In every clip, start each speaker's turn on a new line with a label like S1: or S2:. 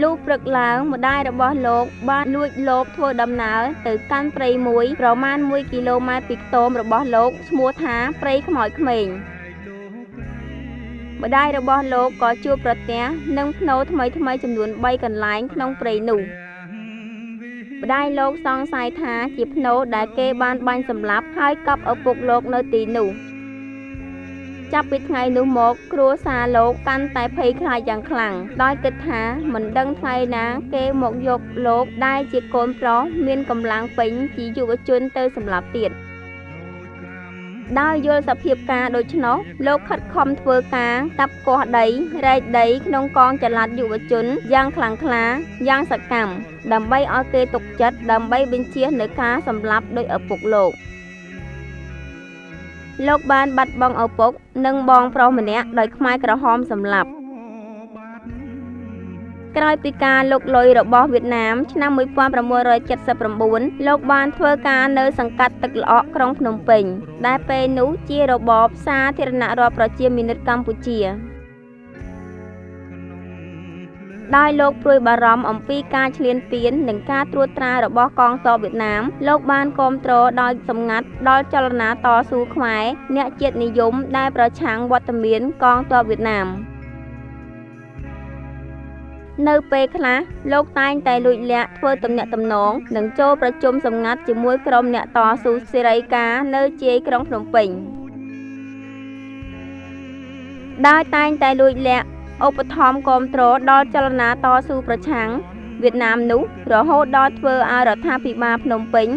S1: លុះព្រឹកឡើងម្ដាយរបស់លោកបានលួចលបធ្វើដំណើរទៅកាន់ព្រៃមួយប្រមាណ1 គីឡូម៉ែត្រពីខ្ទមរបស់លោកឈ្មោះថាព្រៃខ្មោចក្មេងម្ដាយរបស់លោកក៏ជួបប្រទះនឹងភ្នូរថ្មីចំនួន3កន្លែងក្នុងព្រៃនោះម្ដាយលោកសង្ស័យថាជាភ្នូរដែលគេបានបាញ់សម្លាប់ហើយកប់ឪពុកលោកនៅទីនោះចាប់ពីថ្ងៃនោះមកគ្រួសារលោកកាន់តែភ័យខ្លាចយ៉ាងខ្លាំងដោយគិតថាមិនដឹងថ្ងៃណាគេមកយកលោកដែលជាកូនប្រុសមានកម្លាំងពេញជាយុវជនទៅសម្លាប់ទៀតដោយយល់សភាពការដូច្នោះលោកខិតខំធ្វើការកាប់គាស់ដីរែកដីក្នុងកងចល័តយុវជនយ៉ាងខ្លាំងក្លាយ៉ាងសកម្មដើម្បីឲ្យគេទុកចិត្តដើម្បីបញ្ជានៅការសម្លាប់ដោយឪពុកលោកបានបាត់បង់ឪពុកនិងបងប្រុសម្នាក់ដោយខ្មែរក្រហមសម្លាប់ក្រោយពីការលុកលុយរបស់វៀតណាមឆ្នាំ1979លោកបានធ្វើការនៅសង្កាត់ទឹកល្អក់ក្រុងភ្នំពេញដែលពេលនោះជារបបសាធារណរដ្ឋប្រជាមានិតកម្ពុជាដោយលោកព្រួយបារម្ភអំពីការឈ្លានពាននិងការត្រួតត្រារបស់កងទ័ពវៀតណាមលោកបានគាំទ្រដោយសម្ងាត់ដល់ចលនាតស៊ូខ្មែរអ្នកជាតិនិយមដែលប្រឆាំងវត្តមានកងទ័ពវៀតណាមនៅពេលខ្លះលោកតែងតែលួចលាក់ធ្វើទំនាក់ទំនងនិងចូលប្រជុំសម្ងាត់ជាមួយក្រុមអ្នកតស៊ូសេរីការនៅជាយក្រុងភ្នំពេញដោយតែងតែលួចលាក់ឧបត្ថម្ភគាំទ្រដល់ចលនាតស៊ូប្រឆាំងវៀតណាមនោះរហូតដល់ធ្វើឲ្យរដ្ឋាភិបាលភ្នំពេញ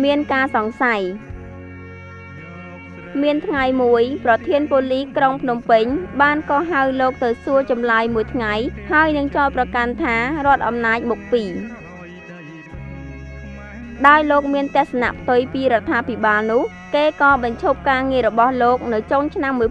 S1: មានការសង្ស័យមានថ្ងៃមួយប្រធានប៉ូលីសក្រុងភ្នំពេញបានក៏ហៅលោកទៅសួរចម្លើយមួយថ្ងៃហើយនឹងចោទប្រកាន់ថារដ្ឋអំណាចមុខពីរដោយលោកមានទស្សនៈផ្ទុយពីរដ្ឋាភិបាលនោះគេក៏បញ្ឈប់ការងាររបស់លោកនៅចុងឆ្នាំ1980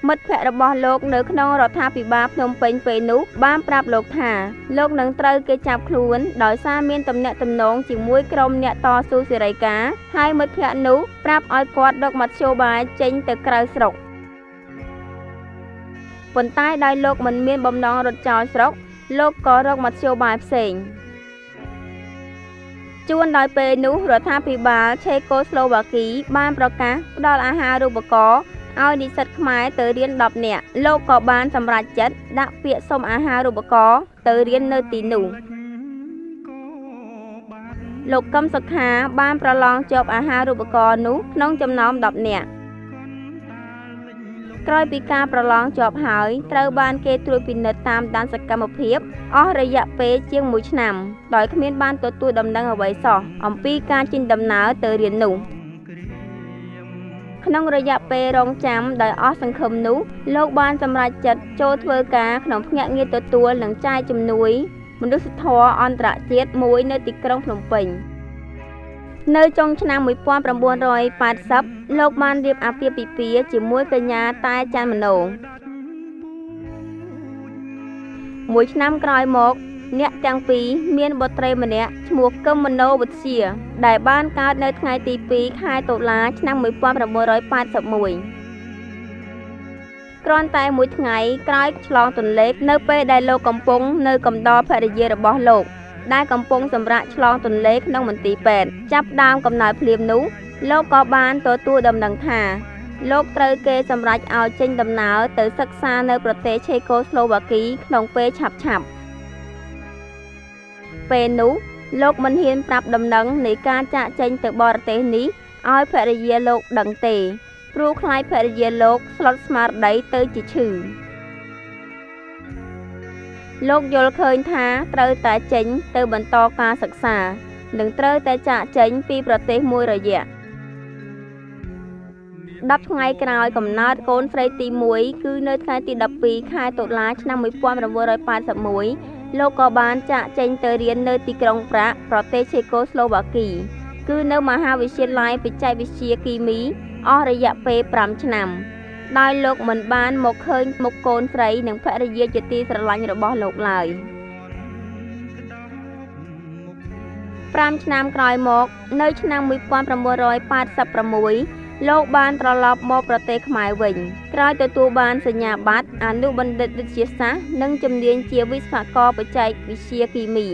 S1: មិត្តភ័ក្តិរបស់លោកនៅក្នុងរដ្ឋាភិបាលភ្នំពេញពេលនោះបានប្រាប់លោកថាលោកនឹងត្រូវគេចាប់ខ្លួនដោយសារមានទំនាក់ទំនងជាមួយក្រុមអ្នកតស៊ូសេរីការហើយមិត្តភ័ក្តិនោះប្រាប់ឲ្យគាត់រកមធ្យោបាយចេញទៅក្រៅស្រុកប៉ុន្តែដោយលោកមិនមានបំណងរត់ចោលស្រុកលោកក៏រកមធ្យោបាយផ្សេងជួនដោយពេលនោះរដ្ឋាភិបាលឆេកូស្លូវ៉ាគីបានប្រកាសផ្ដល់អាហារូបករណ៍ឲ្យនិស្សិតខ្មែរទៅរៀន10នាក់លោកក៏បានសម្រេចចិត្តដាក់ពាក្យសុំអាហារូបករណ៍ទៅរៀននៅទីនោះលោកកឹមសុខាបានប្រឡងជាប់អាហារូបករណ៍នោះក្នុងចំណោម10នាក់ក្រោយពីការប្រឡងជាប់ហើយត្រូវបានគេត្រួតពិនិត្យតាមដានសកម្មភាពអស់រយៈពេលជាង1ឆ្នាំដោយគ្មានបានទទួលដំណឹងអ្វីសោះអំពីការចេញដំណើរទៅរៀននោះក្នុងរយៈពេលរងចាំដោយអស់សង្ឃឹមនោះលោកបានសម្រេចចិត្តចូលធ្វើការក្នុងភ្នាក់ងារទទួលនិងចែកជំនួយមនុស្សធម៌អន្តរជាតិមួយនៅទីក្រុងភ្នំពេញនៅចុងឆ្នាំ1980លោកបានរៀបអាពាហ៍ពិពាហ៍ជាមួយកញ្ញាតែច័ន្ទមនោមួយឆ្នាំក្រោយមកអ្នកទាំងពីរមានបុត្រីម្នាក់ឈ្មោះកឹមមនោវិទ្យាដែលបានកើតនៅថ្ងៃទី2ខែតុលាឆ្នាំ1981គ្រាន់តែមួយថ្ងៃក្រោយឆ្លងទន្លេនៅពេលដែលលោកកំពុងនៅកំដរភរិយារបស់លោកដែលកំពុងសម្រាកឆ្លងទន្លេក្នុងមន្ទីរពេទ្យចាប់ដើមកំណើតភ្លាមនោះលោកក៏បានទទួលដំណឹងថាលោកត្រូវគេសម្រេចឲ្យចេញដំណើរទៅសិក្សានៅប្រទេសឆេកូស្លូវ៉ាគីក្នុងពេលឆាប់ពេលនោះលោកមិនហ៊ានប្រាប់ដំណឹងនៃការចាកចេញទៅបរទេសនេះឲ្យភរិយាលោកដឹងទេព្រោះខ្លាចភរិយាលោកស្លុតស្មារតីទៅជាឈឺលោកយល់ឃើញថាត្រូវតែចេញទៅបន្តការសិក្សានិងត្រូវតែចាកចេញពីប្រទេសមួយរយៈ10ថ្ងៃក្រោយកំណើតកូនស្រីទី1គឺនៅថ្ងៃទី12ខែតុលាឆ្នាំ1981លោកក៏បានចាកចេញទៅរៀននៅទីក្រុងប្រាក់ប្រទេសឆេកូស្លូវ៉ាគីគឺនៅមហាវិទ្យាល័យបច្ចេកវិទ្យាគីមីអស់រយៈពេល5ឆ្នាំដោយលោកមិនបានមកឃើញមុខកូនស្រីនិងភរិយាជាទីស្រឡាញ់របស់លោកឡើយ5ឆ្នាំក្រោយមកនៅឆ្នាំ1986 លោកបានត្រឡប់មកប្រទេសខ្មែរវិញក្រោយទទួលបានសញ្ញាបត្រអនុបណ្ឌិតវិទ្យាសាស្ត្រនិងជំនាញជាវិស្វករបច្ចេកវិទ្យាគីមី